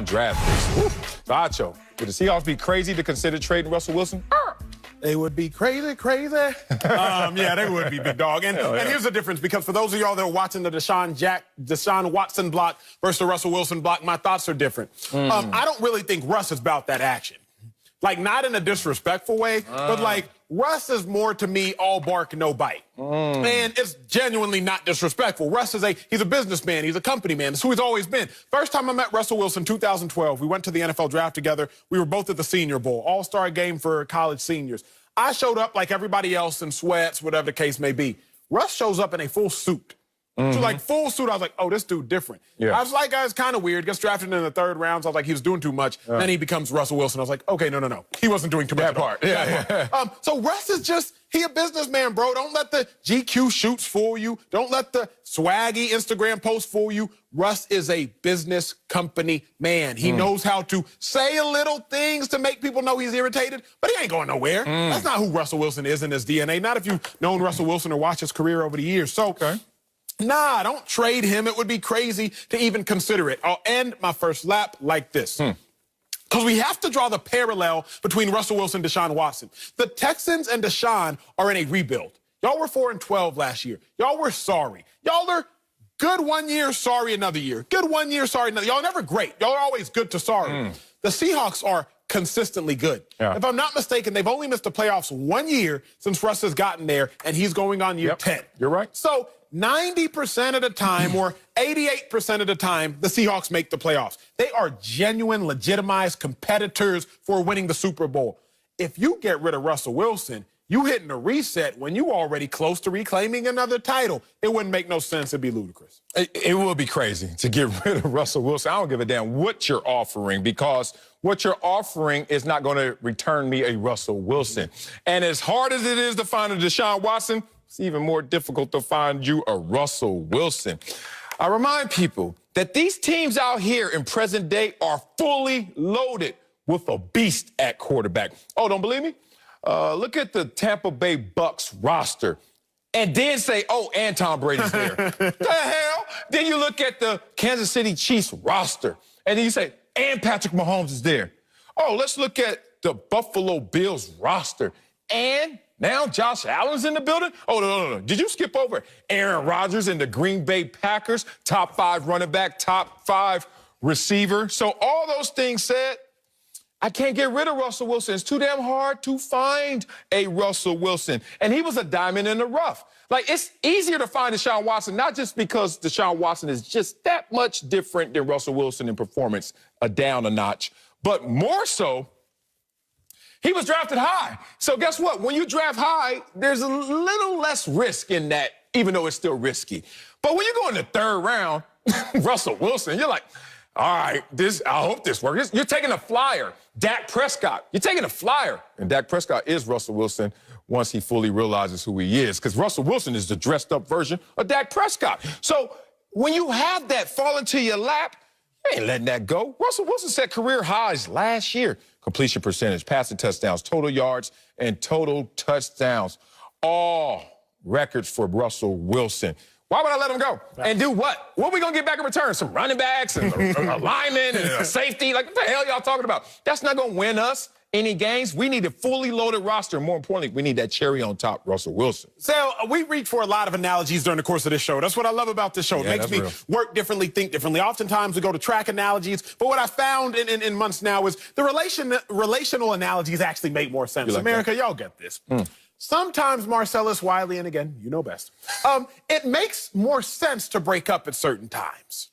draft picks. Bacho, would the Seahawks be crazy to consider trading Russell Wilson? They would be crazy. Yeah, they would be, big dog. And here's the difference, because for those of y'all that are watching the Deshaun Watson block versus the Russell Wilson block, my thoughts are different. I don't really think Russ is about that action. Like, not in a disrespectful way, but like, Russ is more, to me, all bark, no bite. And it's genuinely not disrespectful. Russ is he's a businessman. He's a company man. That's who he's always been. First time I met Russell Wilson, 2012, we went to the NFL draft together. We were both at the Senior Bowl, all-star game for college seniors. I showed up like everybody else in sweats, whatever the case may be. Russ shows up in a full suit. So, like, full suit, I was like, oh, this dude different. I was like, it's kind of weird. Gets drafted in the 3rd round. So I was like, he was doing too much. Then he becomes Russell Wilson. I was like, okay, no. He wasn't doing too much. That part. So Russ is just, he a businessman, bro. Don't let the GQ shoots fool you. Don't let the swaggy Instagram posts fool you. Russ is a business company man. He knows how to say little things to make people know he's irritated, but he ain't going nowhere. That's not who Russell Wilson is in his DNA. Not if you've known Russell Wilson or watched his career over the years. So, nah, don't trade him. It would be crazy to even consider it. I'll end my first lap like this. Because we have to draw the parallel between Russell Wilson and Deshaun Watson. The Texans and Deshaun are in a rebuild. Y'all were 4-12 last year. Y'all were sorry. Y'all are good one year, sorry another year. Good one year, sorry another. Y'all are never great. Y'all are always good to sorry. The Seahawks are consistently good. If I'm not mistaken, they've only missed the playoffs 1 year since Russ has gotten there, and he's going on year 10. You're right. So 90% of the time, or 88% of the time, the Seahawks make the playoffs. They are genuine, legitimized competitors for winning the Super Bowl. If you get rid of Russell Wilson, you hitting a reset when you already close to reclaiming another title. It wouldn't make no sense. It'd be ludicrous. It would be crazy to get rid of Russell Wilson. I don't give a damn what you're offering, because what you're offering is not going to return me a Russell Wilson. And as hard as it is to find a Deshaun Watson, it's even more difficult to find you a Russell Wilson. I remind people that these teams out here in present day are fully loaded with a beast at quarterback. Oh, don't believe me? Look at the Tampa Bay Bucks roster and then say, oh, and Tom Brady's there. The hell? Then you look at the Kansas City Chiefs roster and then you say, and Patrick Mahomes is there. Oh, let's look at the Buffalo Bills roster. And now Josh Allen's in the building? Oh, no. Did you skip over Aaron Rodgers and the Green Bay Packers, top 5 running back, top 5 receiver? So all those things said, I can't get rid of Russell Wilson. It's too damn hard to find a Russell Wilson. And he was a diamond in the rough. Like, it's easier to find Deshaun Watson, not just because Deshaun Watson is just that much different than Russell Wilson in performance, down a notch, but more so, he was drafted high. So guess what? When you draft high, there's a little less risk in that, even though it's still risky. But when you go in the 3rd round, Russell Wilson, you're like, all right, I hope this works. You're taking a flyer. Dak Prescott. You're taking a flyer. And Dak Prescott is Russell Wilson once he fully realizes who he is, because Russell Wilson is the dressed-up version of Dak Prescott. So when you have that fall into your lap, you ain't letting that go. Russell Wilson set career highs last year. Completion percentage, passing touchdowns, total yards, and total touchdowns. All records for Russell Wilson. Why would I let him go? And do what? What are we going to get back in return? Some running backs and a lineman and a safety? Like, what the hell y'all talking about? That's not going to win us any games. We need a fully loaded roster. More importantly, we need that cherry on top, Russell Wilson. So we reach for a lot of analogies during the course of this show. That's what I love about this show. It makes me work differently, think differently. Oftentimes we go to track analogies, but what I found in months now is the relational analogies actually make more sense. Like America, y'all get this. Sometimes, Marcellus, Wiley, and again, you know best, it makes more sense to break up at certain times.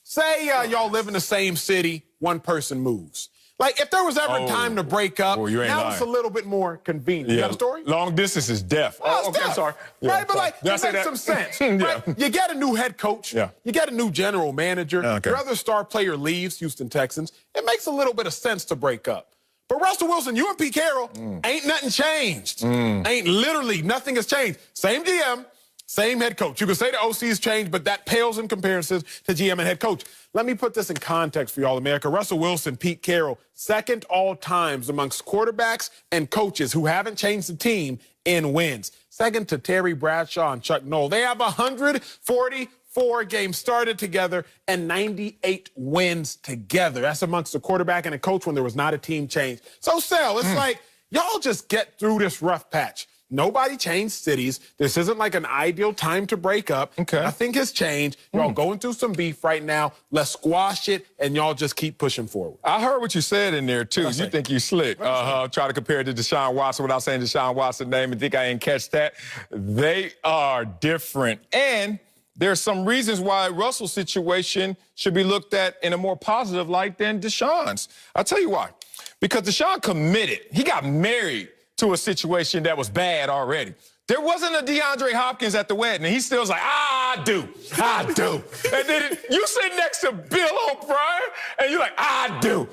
Say y'all live in the same city, one person moves. Like, if there was ever time to break up, now it's a little bit more convenient. You got a story? Long distance is death. Oh, okay, I'm sorry. Right, but like, it makes some sense. Right? You get a new head coach. You get a new general manager. Your other star player leaves, Houston Texans. It makes a little bit of sense to break up. But Russell Wilson, you and Pete Carroll, ain't nothing changed. Ain't literally nothing has changed. Same GM, same head coach. You can say the OC's changed, but that pales in comparison to GM and head coach. Let me put this in context for y'all, America. Russell Wilson, Pete Carroll, second all times amongst quarterbacks and coaches who haven't changed the team in wins. Second to Terry Bradshaw and Chuck Noll. They have 144 4 games started together and 98 wins together. That's amongst a quarterback and a coach when there was not a team change. So, Sal, it's like, y'all just get through this rough patch. Nobody changed cities. This isn't like an ideal time to break up. Okay. Nothing has changed. Y'all going through some beef right now. Let's squash it, and y'all just keep pushing forward. I heard what you said in there, too. You say? think you slick. Try to compare it to Deshaun Watson without saying Deshaun Watson's name and think I didn't catch that. They are different. And there's some reasons why Russell's situation should be looked at in a more positive light than Deshaun's. I'll tell you why. Because Deshaun committed. He got married to a situation that was bad already. There wasn't a DeAndre Hopkins at the wedding, and he still was like, I do. And then you sit next to Bill O'Brien, and you're like, I do.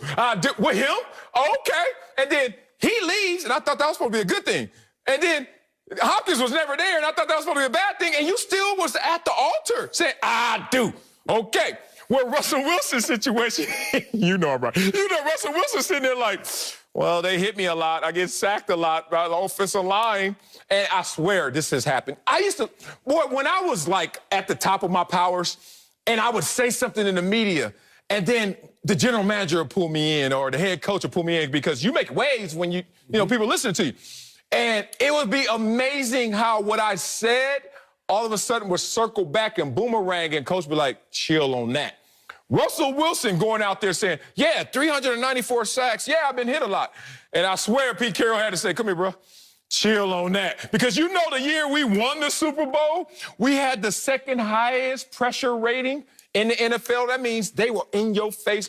With him? Okay. And then he leaves, and I thought that was supposed to be a good thing. And then Hopkins was never there, and I thought that was supposed to be a bad thing, and you still was at the altar saying, I do. Okay. Well, Russell Wilson's situation, you know, bro. You know, Russell Wilson sitting there like, well, they hit me a lot. I get sacked a lot by the offensive line. And I swear this has happened. When I was like at the top of my powers and I would say something in the media and then the general manager would pull me in or the head coach would pull me in because you make waves when you know, people listen to you. And it would be amazing how what I said all of a sudden would circle back and boomerang and coach would be like, chill on that. Russell Wilson going out there saying, yeah, 394 sacks. Yeah, I've been hit a lot. And I swear Pete Carroll had to say, come here, bro. Chill on that. Because you know the year we won the Super Bowl, we had the second highest pressure rating in the NFL. That means they were in your face.